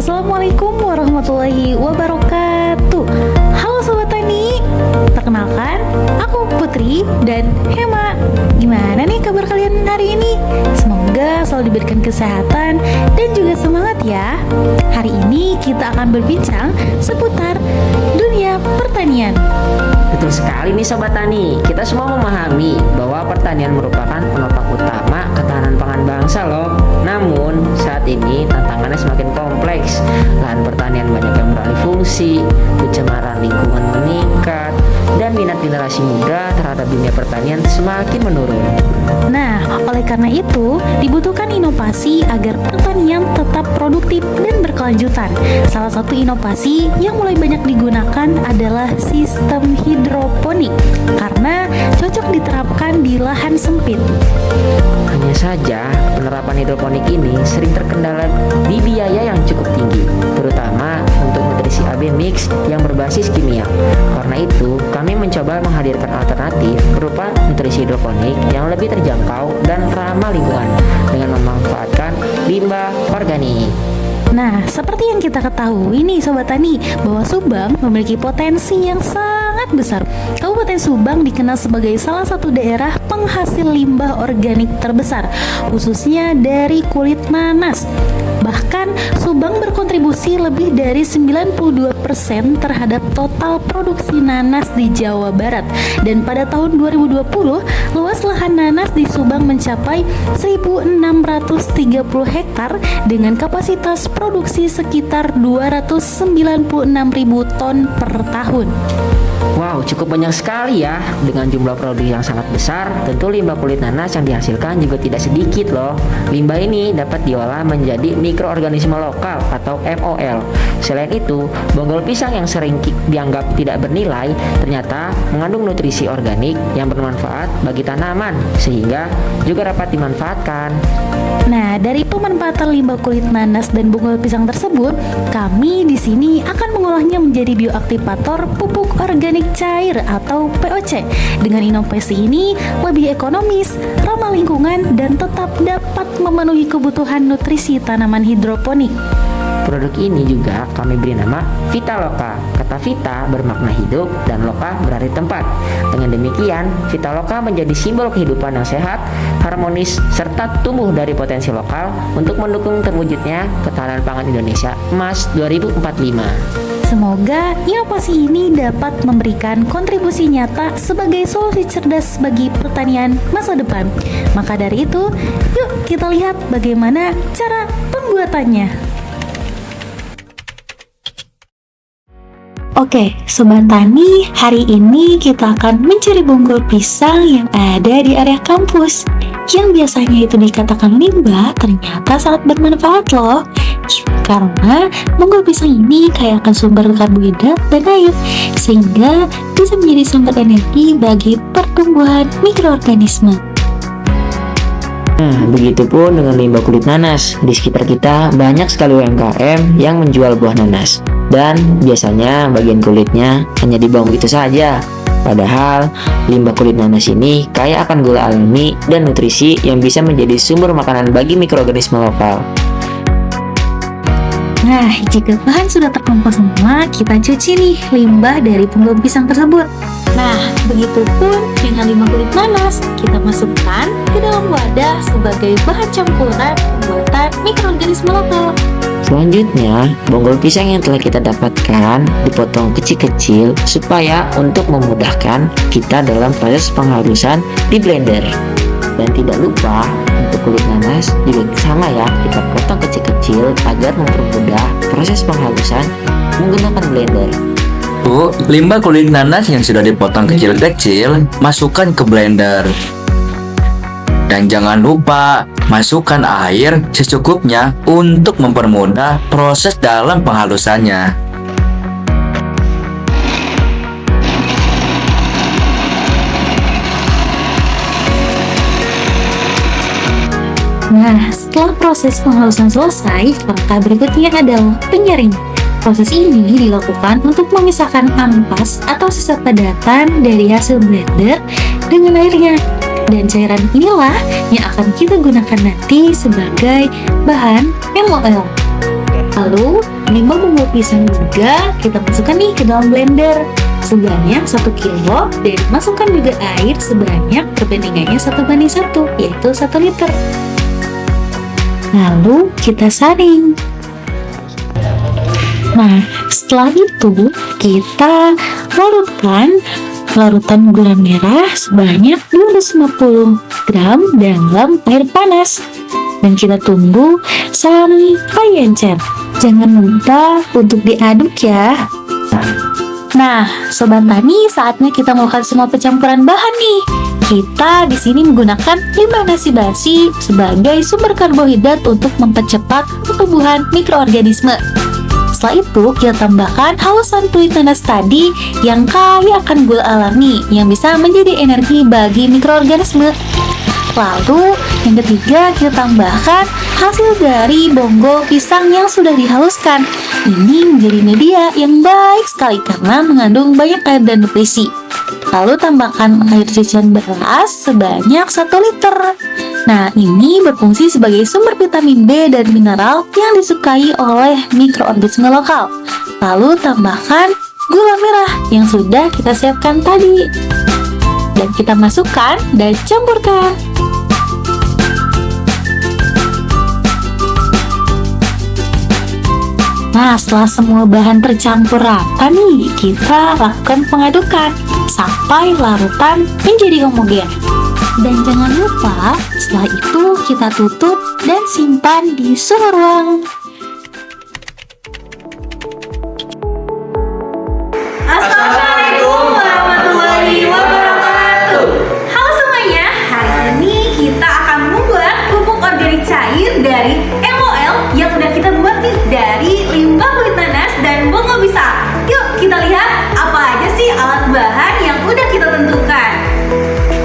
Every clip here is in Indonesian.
Assalamualaikum warahmatullahi wabarakatuh. Halo Sobat Tani, perkenalkan aku Putri dan Hema. Gimana nih kabar kalian hari ini? Semoga selalu diberikan kesehatan dan juga semangat ya. Hari ini kita akan berbincang seputar dunia pertanian. Betul sekali nih Sobat Tani, kita semua memahami bahwa pertanian merupakan penopang utama ketahanan pangan bangsa loh. Namun saat ini tantangannya semakin kompleks. Lahan pertanian banyak yang beralih fungsi, pencemaran lingkungan meningkat, dan minat generasi muda terhadap dunia pertanian semakin menurun. Nah, oleh karena itu dibutuhkan inovasi agar pertanian tetap produktif dan berkelanjutan. Salah satu inovasi yang mulai banyak digunakan adalah sistem hidroponik karena cocok diterapkan di lahan sempit. Hanya saja, penerapan hidroponik ini sering terkendala di biaya yang cukup tinggi, terutama untuk nutrisi AB mix yang berbasis kimia. Karena itu, kami mencoba menghadirkan alternatif berupa nutrisi hidroponik yang lebih terjangkau dan ramah lingkungan dengan memanfaatkan limbah organik. Nah, seperti yang kita ketahui nih Sobat Tani, bahwa Subang memiliki potensi yang sangat besar. Kabupaten Subang dikenal sebagai salah satu daerah penghasil limbah organik terbesar, khususnya dari kulit nanas. Bahkan, Subang berkontribusi lebih dari 92% terhadap total produksi nanas di Jawa Barat. Dan pada tahun 2020, luas lahan nanas di Subang mencapai 1.630 hektar dengan kapasitas produksi sekitar 296.000 ton per tahun. Wow, cukup banyak sekali ya. Dengan jumlah produksi yang sangat besar, tentu limbah kulit nanas yang dihasilkan juga tidak sedikit loh. Limbah ini dapat diolah menjadi mikroorganisme lokal atau MOL. Selain itu, bonggol pisang yang sering dianggap tidak bernilai ternyata mengandung nutrisi organik yang bermanfaat bagi tanaman, sehingga juga dapat dimanfaatkan. Nah, dari pemanfaatan limbah kulit nanas dan bonggol pisang tersebut, kami di sini akan mengolahnya menjadi bioaktivator pupuk organik cair atau POC. Dengan inovasi ini lebih ekonomis, ramah lingkungan, dan tetap dapat memenuhi kebutuhan nutrisi tanaman hidroponik. Produk ini juga kami beri nama Vitaloka. Kata Vita bermakna hidup dan Loka berarti tempat. Dengan demikian, Vitaloka menjadi simbol kehidupan yang sehat, harmonis, serta tumbuh dari potensi lokal untuk mendukung terwujudnya ketahanan pangan Indonesia Emas 2045. Semoga inovasi ini dapat memberikan kontribusi nyata sebagai solusi cerdas bagi pertanian masa depan. Maka dari itu, yuk kita lihat bagaimana cara pembuatannya. Oke, Sobat Tani, hari ini kita akan mencari bonggol pisang yang ada di area kampus. Yang biasanya itu dikatakan limbah, ternyata sangat bermanfaat loh. Karena bonggol pisang ini kaya akan sumber karbohidrat dan air, sehingga bisa menjadi sumber energi bagi pertumbuhan mikroorganisme. Nah, begitupun dengan limbah kulit nanas. Di sekitar kita banyak sekali UMKM yang menjual buah nanas. Dan biasanya bagian kulitnya hanya dibuang begitu saja. Padahal limbah kulit nanas ini kaya akan gula alami dan nutrisi yang bisa menjadi sumber makanan bagi mikroorganisme lokal. Nah, jika bahan sudah terkumpul semua, kita cuci nih limbah dari bonggol pisang tersebut. Nah, begitupun dengan limbah kulit nanas, kita masukkan ke dalam wadah sebagai bahan campuran pembuatan mikroorganisme lokal. Selanjutnya, bonggol pisang yang telah kita dapatkan dipotong kecil-kecil supaya untuk memudahkan kita dalam proses penghalusan di blender. Dan tidak lupa untuk kulit nanas juga sama ya, kita potong kecil-kecil agar mempermudah proses penghalusan menggunakan blender. Limbah kulit nanas yang sudah dipotong kecil-kecil masukkan ke blender. Dan jangan lupa masukkan air secukupnya untuk mempermudah proses dalam penghalusannya. Nah, setelah proses penghalusan selesai, langkah berikutnya adalah penyaringan. Proses ini dilakukan untuk memisahkan ampas atau sisa padatan dari hasil blender dengan airnya. Dan cairan inilah yang akan kita gunakan nanti sebagai bahan MOL. Lalu limbah bunga pisang juga kita masukkan nih ke dalam blender sebanyak 1 kilo dan masukkan juga air sebanyak perbandingannya 1:1, yaitu 1 liter. Lalu kita saring. Nah, setelah itu kita larutkan larutan gula merah sebanyak 250 gram dalam air panas. Dan kita tunggu sampai encer. Jangan lupa untuk diaduk ya. Nah, Sobat Tani, saatnya kita melakukan semua pencampuran bahan nih. Kita di sini menggunakan limbah nasi basi sebagai sumber karbohidrat untuk mempercepat pertumbuhan mikroorganisme. Setelah itu, kita tambahkan halusan kulit nanas tadi yang kaya akan gula alami yang bisa menjadi energi bagi mikroorganisme. Lalu, yang ketiga, kita tambahkan hasil dari bonggol pisang yang sudah dihaluskan. Ini menjadi media yang baik sekali karena mengandung banyak air dan nutrisi. Lalu tambahkan air cucian beras sebanyak 1 liter. Nah, ini berfungsi sebagai sumber vitamin B dan mineral yang disukai oleh mikroorganisme lokal. Lalu tambahkan gula merah yang sudah kita siapkan tadi. Dan kita masukkan dan campurkan. Nah, setelah semua bahan tercampur rata nih, kita lakukan pengadukan sampai larutan menjadi homogen. Dan jangan lupa, setelah itu kita tutup dan simpan di suhu ruang. Assalamualaikum warahmatullahi wabarakatuh. Halo semuanya, hari ini kita akan membuat pupuk organik cair dari MOL yang udah kita buat nih dari limbah kulit nanas dan bonggol pisang. Yuk kita lihat apa aja sih alat bahan yang udah kita tentukan.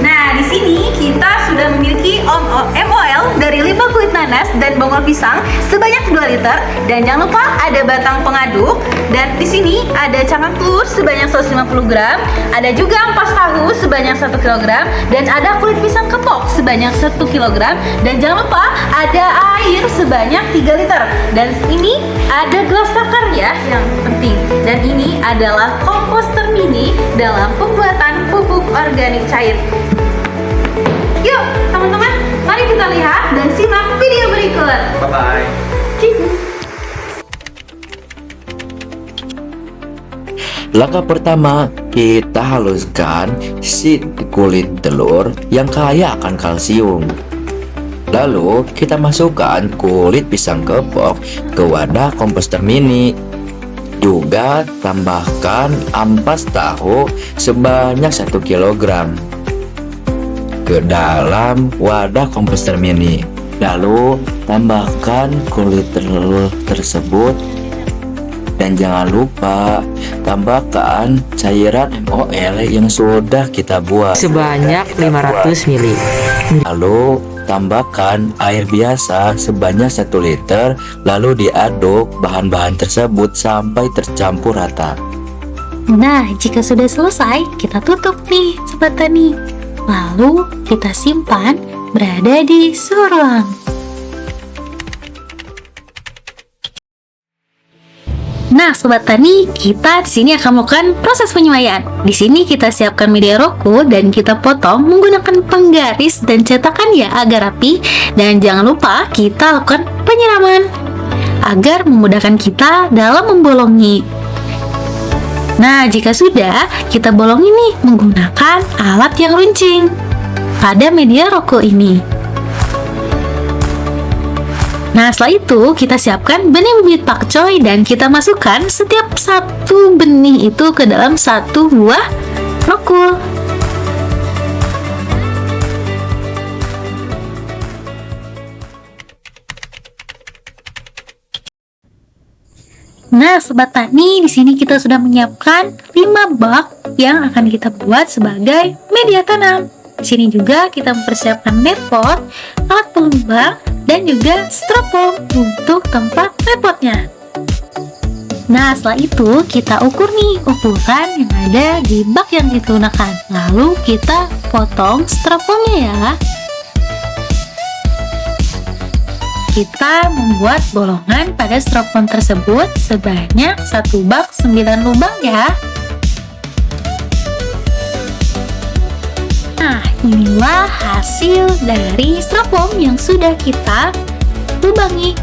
Nah, di sini kita sudah memiliki MOL dari limbah kulit nanas dan bonggol pisang sebanyak 2 liter, dan jangan lupa ada batang pengaduk, dan di sini ada cangkang telur sebanyak 150 gram, ada juga ampas tahu sebanyak 1 kg, dan ada kulit pisang kepok sebanyak 1 kg, dan jangan lupa ada air sebanyak 3 liter. Dan ini ada gelas takar ya yang penting. Dan ini adalah komposter mini dalam pembuatan pupuk organik cair. Yuk teman-teman, mari kita lihat dan simak video berikut. Bye-bye. Langkah pertama, kita haluskan si kulit telur yang kaya akan kalsium. Lalu kita masukkan kulit pisang kepok ke wadah komposter mini. Juga tambahkan ampas tahu sebanyak 1 kg ke dalam wadah komposter mini. Lalu tambahkan kulit telur tersebut. Dan jangan lupa tambahkan cairan MOL yang sudah kita buat Sebanyak 500 ml. Lalu tambahkan air biasa sebanyak 1 liter. Lalu diaduk bahan-bahan tersebut sampai tercampur rata. Nah, jika sudah selesai, kita tutup nih, Sobat Tani. Lalu kita simpan berada di suhu ruang. Nah, Sobat Tani, kita di sini akan melakukan proses penyemaian. Di sini kita siapkan media roko dan kita potong menggunakan penggaris dan cetakan ya agar rapi. Dan jangan lupa kita lakukan penyiraman agar memudahkan kita dalam membolongi. Nah, jika sudah, kita bolongi nih menggunakan alat yang runcing pada media roko ini. Nah, setelah itu kita siapkan benih bibit pakcoy dan kita masukkan setiap satu benih itu ke dalam satu buah rokul. Nah, Sobat Tani, di sini kita sudah menyiapkan 5 bak yang akan kita buat sebagai media tanam. Di sini juga kita mempersiapkan net pot, alat pengembang, dan juga styrofoam untuk tempat net potnya. Nah, setelah itu kita ukur nih ukuran yang ada di bak yang kita gunakan. Lalu kita potong styrofoamnya ya. kita membuat bolongan pada styrofoam tersebut sebanyak 1 bak 9 lubang ya. Nah, inilah hasil dari styrofoam yang sudah kita lubangi.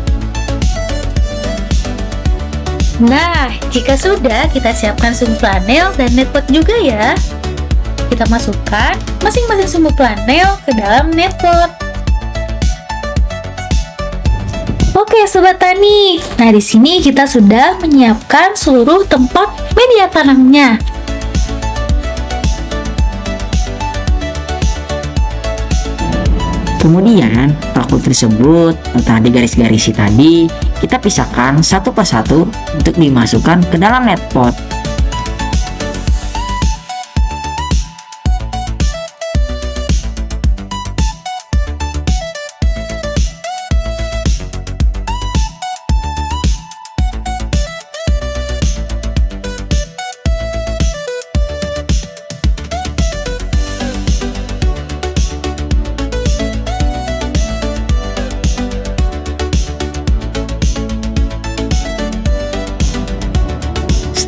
Nah, jika sudah, kita siapkan sumbu flanel dan netpot juga ya. Kita masukkan masing-masing sumbu flanel ke dalam netpot. Oke, Sobat Tani. Nah, di sini kita sudah menyiapkan seluruh tempat media tanamnya. Kemudian, paku tersebut entah digaris-garisi tadi, kita pisahkan satu persatu untuk dimasukkan ke dalam net pot.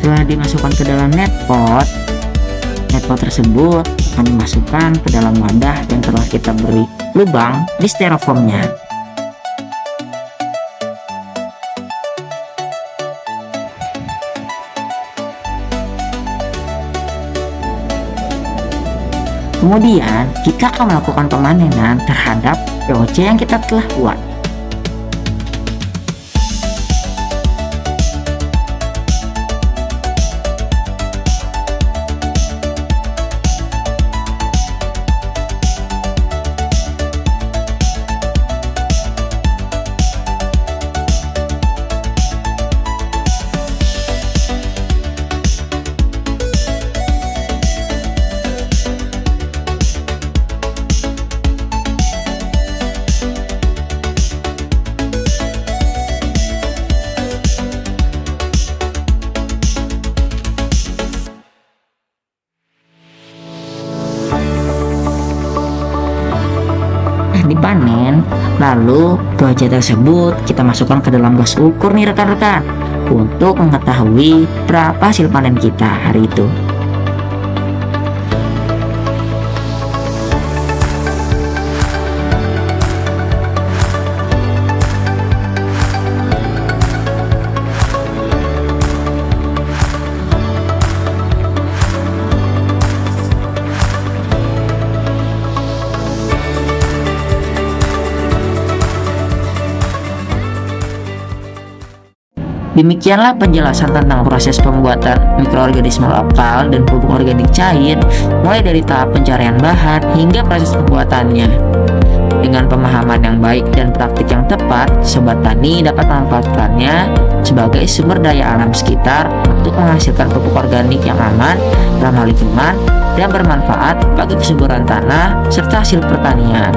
Setelah dimasukkan ke dalam net pot tersebut akan dimasukkan ke dalam wadah yang telah kita beri lubang di styrofoamnya. Kemudian kita akan melakukan pemanenan terhadap POC yang kita telah buat. Dipanen, lalu POC tersebut kita masukkan ke dalam gelas ukur nih rekan-rekan untuk mengetahui berapa hasil panen kita hari itu. Demikianlah penjelasan tentang proses pembuatan mikroorganisme lokal dan pupuk organik cair, mulai dari tahap pencarian bahan hingga proses pembuatannya. Dengan pemahaman yang baik dan praktik yang tepat, Sobat Tani dapat memanfaatkannya sebagai sumber daya alam sekitar untuk menghasilkan pupuk organik yang aman, ramah lingkungan, dan bermanfaat bagi kesuburan tanah serta hasil pertanian.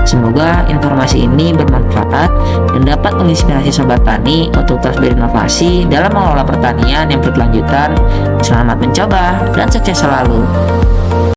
Semoga informasi ini bermanfaat dan dapat menginspirasi Sobat Tani untuk terus berinovasi dalam mengelola pertanian yang berkelanjutan. Selamat mencoba dan sukses selalu.